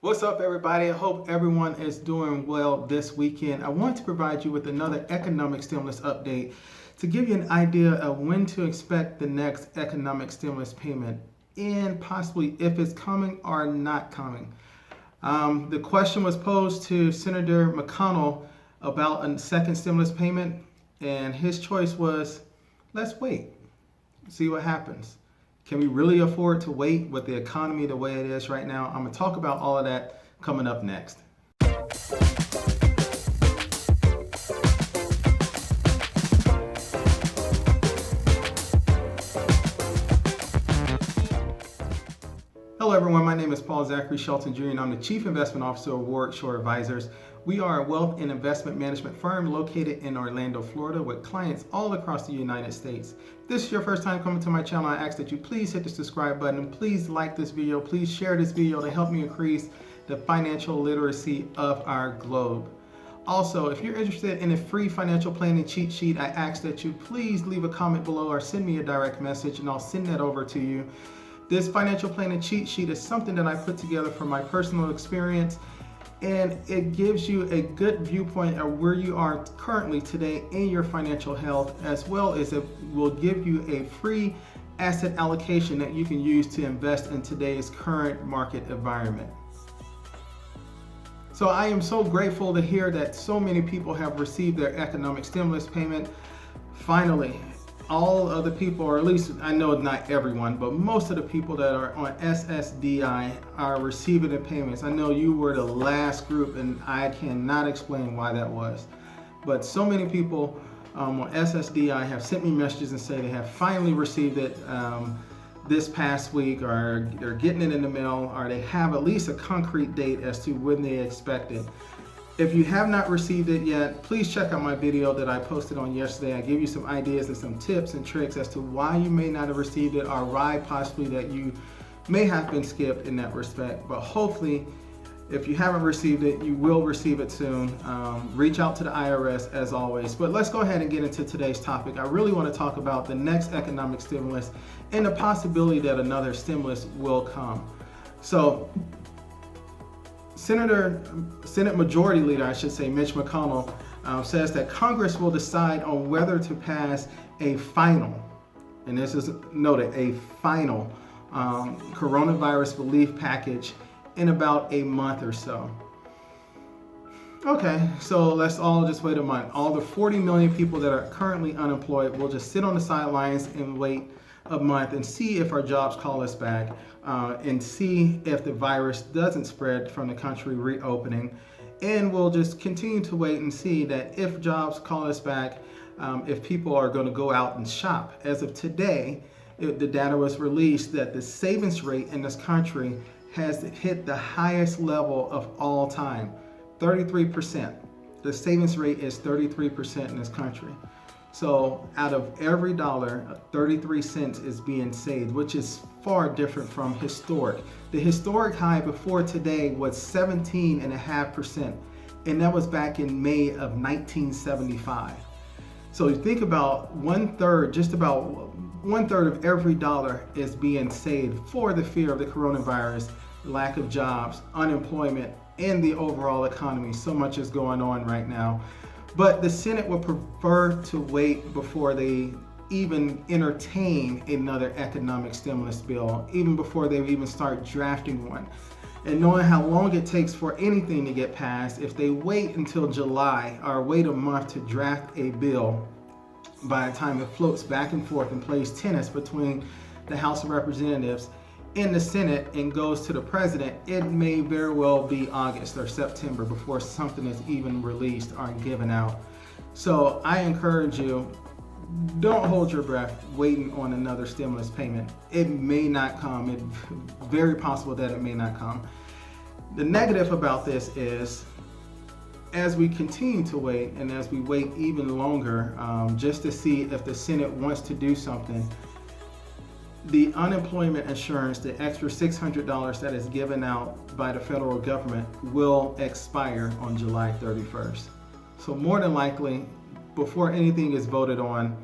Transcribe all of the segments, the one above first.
What's up, everybody? I hope everyone is doing well this weekend. I want to provide you with another economic stimulus update to give you an idea of when to expect the next economic stimulus payment and possibly if it's coming or not coming. The question was posed to Senator McConnell about a second stimulus payment, and his choice was, let's wait, see what happens. Can we really afford to wait with the economy the way it is right now? I'm going to talk about all of that coming up next. Hello everyone, my name is Paul Zachary Shelton Jr. and I'm the Chief Investment Officer of Ward Shore Advisors. We are a wealth and investment management firm located in Orlando, Florida with clients all across the United States. If this is your first time coming to my channel, I ask that you please hit the subscribe button and please like this video. Please share this video to help me increase the financial literacy of our globe. Also, if you're interested in a free financial planning cheat sheet, I ask that you please leave a comment below or send me a direct message and I'll send that over to you. This financial planning cheat sheet is something that I put together from my personal experience, and it gives you a good viewpoint of where you are currently today in your financial health, as well as it will give you a free asset allocation that you can use to invest in today's current market environment. So I am so grateful to hear that so many people have received their economic stimulus payment. Finally, all of the people, or at least I know not everyone, but most of the people that are on Ssdi are receiving the payments. I know you were the last group and I cannot explain why that was. But so many people on Ssdi have sent me messages and say they have finally received it this past week, or they're getting it in the mail, or they have at least a concrete date as to when they expect it. If you have not received it yet, please check out my video that I posted on yesterday. I give you some ideas and some tips and tricks as to why you may not have received it or why possibly that you may have been skipped in that respect. But hopefully, if you haven't received it, you will receive it soon. Reach out to the IRS as always. But let's go ahead and get into today's topic. I really want to talk about the next economic stimulus and the possibility that another stimulus will come. So, Senate Majority Leader, I should say, Mitch McConnell, says that Congress will decide on whether to pass a final, and this is noted, a final coronavirus relief package in about a month or so. Okay, so let's all just wait a month. All the 40 million people that are currently unemployed will just sit on the sidelines and wait a month and see if our jobs call us back, and see if the virus doesn't spread from the country reopening. And we'll just continue to wait and see that if jobs call us back, if people are going to go out and shop. As of today, the data was released that the savings rate in this country has hit the highest level of all time, 33%. The savings rate is 33% in this country. So out of every dollar, 33 cents is being saved, which is far different from historic. The historic high before today was 17.5%, and that was back in May of 1975. So you think about just about one third of every dollar is being saved for the fear of the coronavirus, lack of jobs, unemployment, and the overall economy. So much is going on right now. But the Senate would prefer to wait before they even entertain another economic stimulus bill, even before they even start drafting one. And knowing how long it takes for anything to get passed, if they wait until July or wait a month to draft a bill, by the time it floats back and forth and plays tennis between the House of Representatives in the Senate and goes to the president, it may very well be August or September before something is even released or given out. So I encourage you, don't hold your breath waiting on another stimulus payment. It may not come. It's very possible that it may not come. The negative about this is, as we continue to wait and as we wait even longer, just to see if the Senate wants to do something, the unemployment insurance, the extra $600 that is given out by the federal government, will expire on July 31st. So more than likely, before anything is voted on,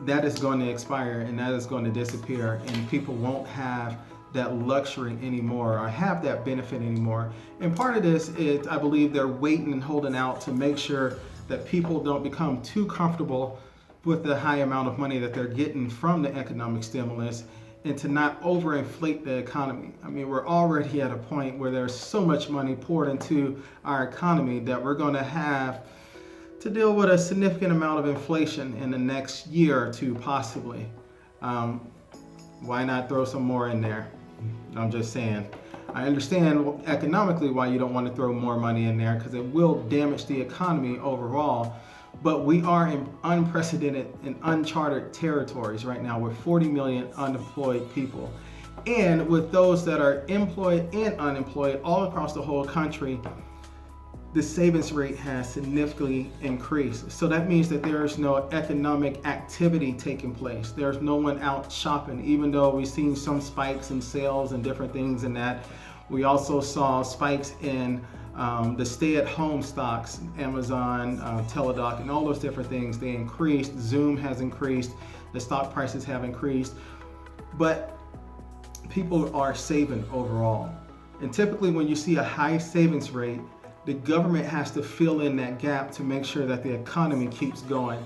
that is going to expire and that is going to disappear, and people won't have that luxury anymore or have that benefit anymore. And part of this is, I believe, they're waiting and holding out to make sure that people don't become too comfortable with the high amount of money that they're getting from the economic stimulus, and to not overinflate the economy. I mean, we're already at a point where there's so much money poured into our economy that we're going to have to deal with a significant amount of inflation in the next year or two, possibly. Why not throw some more in there? I'm just saying. I understand economically why you don't want to throw more money in there, because it will damage the economy overall. But we are in unprecedented and uncharted territories right now with 40 million unemployed people. And with those that are employed and unemployed all across the whole country, the savings rate has significantly increased. So that means that there is no economic activity taking place. There's no one out shopping, even though we've seen some spikes in sales and different things in that. We also saw spikes in the stay-at-home stocks, Amazon, Teladoc, and all those different things. They increased. Zoom has increased. The stock prices have increased. But people are saving overall. And typically when you see a high savings rate, the government has to fill in that gap to make sure that the economy keeps going.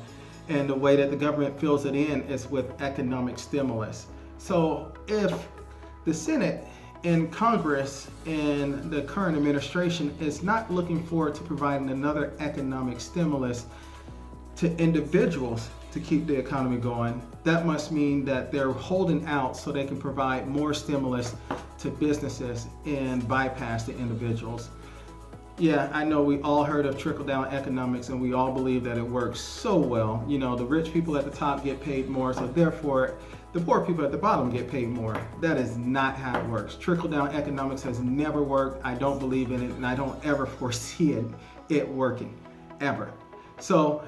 And the way that the government fills it in is with economic stimulus. So if the Senate and Congress and the current administration is not looking forward to providing another economic stimulus to individuals to keep the economy going, that must mean that they're holding out so they can provide more stimulus to businesses and bypass the individuals. Yeah, I know we all heard of trickle-down economics and we all believe that it works so well. You know, the rich people at the top get paid more, so therefore the poor people at the bottom get paid more. That is not how it works. Trickle-down economics has never worked. I don't believe in it, and I don't ever foresee it working, ever. So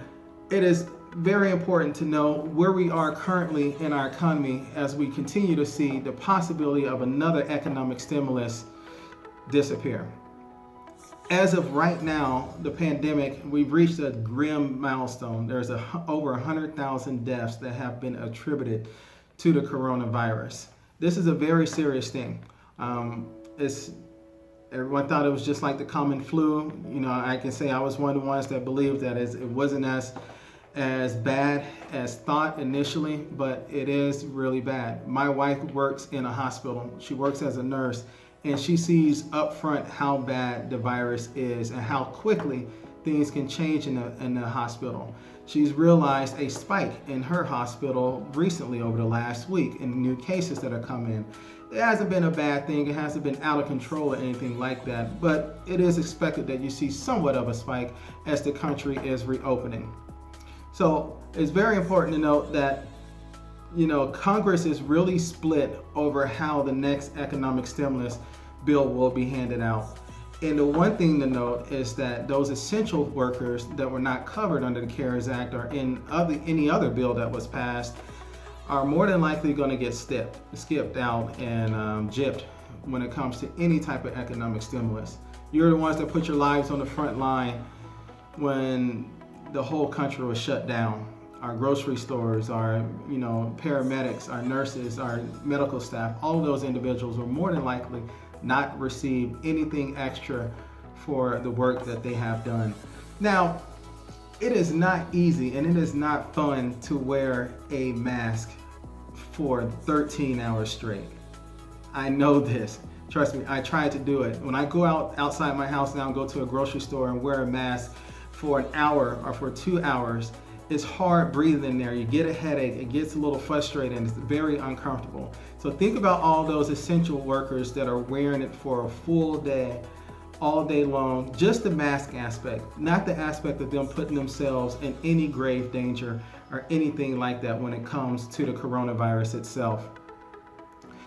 it is very important to know where we are currently in our economy as we continue to see the possibility of another economic stimulus disappear. As of right now, the pandemic, we've reached a grim milestone. There's over 100,000 deaths that have been attributed to the coronavirus. This is a very serious thing. Everyone thought it was just like the common flu. You know, I can say I was one of the ones that believed that it wasn't as bad as thought initially, but it is really bad. My wife works in a hospital. She works as a nurse, and she sees up front how bad the virus is and how quickly things can change in the hospital. She's realized a spike in her hospital recently over the last week in new cases that are coming in. It hasn't been a bad thing. It hasn't been out of control or anything like that, but it is expected that you see somewhat of a spike as the country is reopening. So it's very important to note that, you know, Congress is really split over how the next economic stimulus bill will be handed out. And the one thing to note is that those essential workers that were not covered under the CARES Act or in any other bill that was passed are more than likely going to get skipped out and gypped when it comes to any type of economic stimulus. You're the ones that put your lives on the front line when the whole country was shut down. Our grocery stores, our paramedics, our nurses, our medical staff, all of those individuals were more than likely not receive anything extra for the work that they have done. Now, it is not easy and it is not fun to wear a mask for 13 hours straight. I know this. Trust me, I tried to do it. When I go outside my house now and go to a grocery store and wear a mask for an hour or for 2 hours, it's hard breathing in there. You get a headache, it gets a little frustrating, it's very uncomfortable. So think about all those essential workers that are wearing it for a full day, all day long, just the mask aspect, not the aspect of them putting themselves in any grave danger or anything like that when it comes to the coronavirus itself.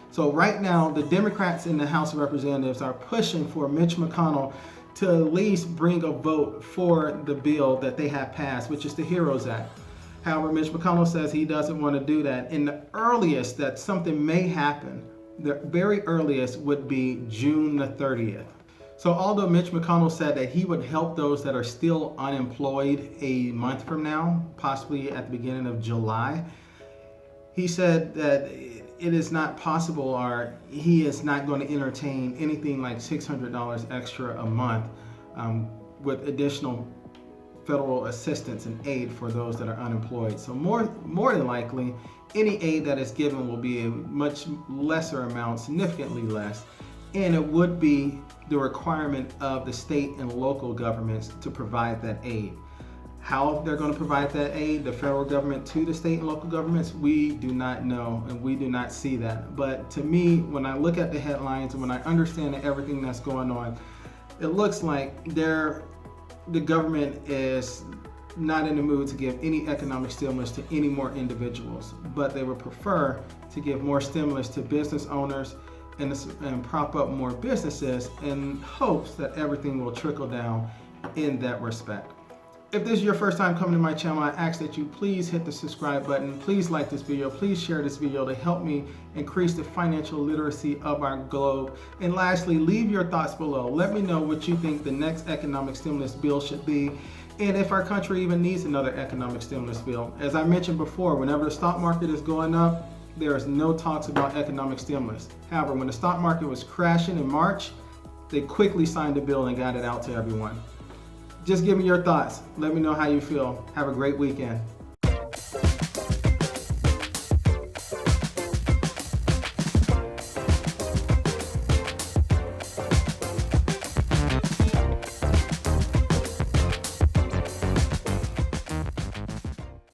So right now, the Democrats in the House of Representatives are pushing for Mitch McConnell to at least bring a vote for the bill that they have passed, which is the HEROES Act. However, Mitch McConnell says he doesn't want to do that. And the earliest that something may happen, the very earliest, would be June the 30th. So although Mitch McConnell said that he would help those that are still unemployed a month from now, possibly at the beginning of July, he said that it is not possible, or he is not going to entertain anything like $600 extra a month with additional federal assistance and aid for those that are unemployed. So more than likely, any aid that is given will be a much lesser amount, significantly less, and it would be the requirement of the state and local governments to provide that aid. How they're going to provide that aid, the federal government to the state and local governments, we do not know, and we do not see that. But to me, when I look at the headlines and when I understand everything that's going on, it looks like the government is not in the mood to give any economic stimulus to any more individuals, but they would prefer to give more stimulus to business owners and prop up more businesses in hopes that everything will trickle down in that respect. If this is your first time coming to my channel, I ask that you please hit the subscribe button. Please like this video. Please share this video to help me increase the financial literacy of our globe. And lastly, leave your thoughts below. Let me know what you think the next economic stimulus bill should be, and if our country even needs another economic stimulus bill. As I mentioned before, whenever the stock market is going up, there is no talks about economic stimulus. However, when the stock market was crashing in March, they quickly signed a bill and got it out to everyone. Just give me your thoughts. Let me know how you feel. Have a great weekend.